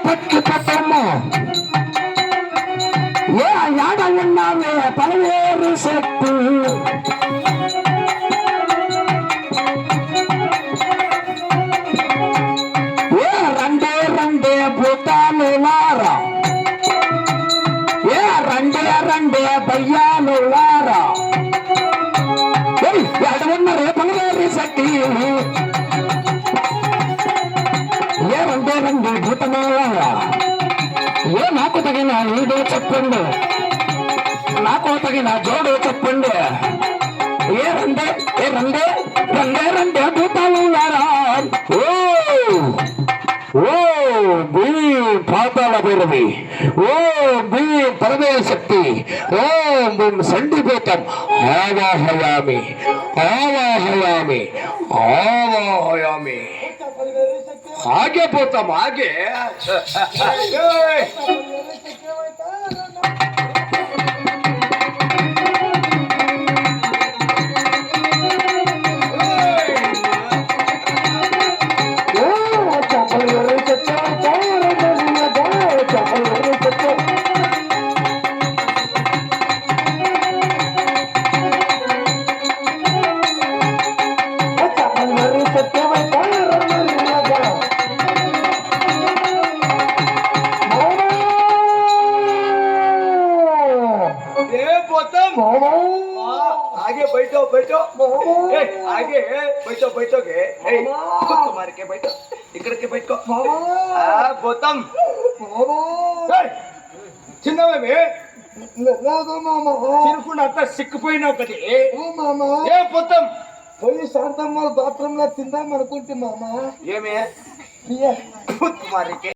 పట్టుకోము ఏ యాడ ఉన్నావే పలవేరు శక్తి ఏ రండే రండే భూతాలు వారా ఏ రండే రండే దయ్యాలు వారా ఎడ ఉన్నారే పలవేరు శక్తి ఏ రండే రండే భూతమాల ఏ నాకు తగిన ఈడో చెప్పండి నాకు తగిన జోడు చెప్పండి ఏ రండే రండే రండే భూతాలు వారా ఓ ఓ బీ పాతాళ భైరవి ఓ బీ పరమేశక్తి ఓం సండిభూతం ఆవాహయామి ఆవాహయామి ఆవాహయామి ఆగే పోతాం ఆగే आगे बैठो बैठो आगे बैठो बैठोगे तुम्हारे के बैठो इकड़ के बैठो गौतम చిన్నవే చిన్నకుండా అంతా సిక్కిపోయినావు కదే ఏ పొత్తం పోయి శాంతమ్మ బాత్రూమ్ లో తిందాం అనుకుంటే మామ ఏమే కుమారికి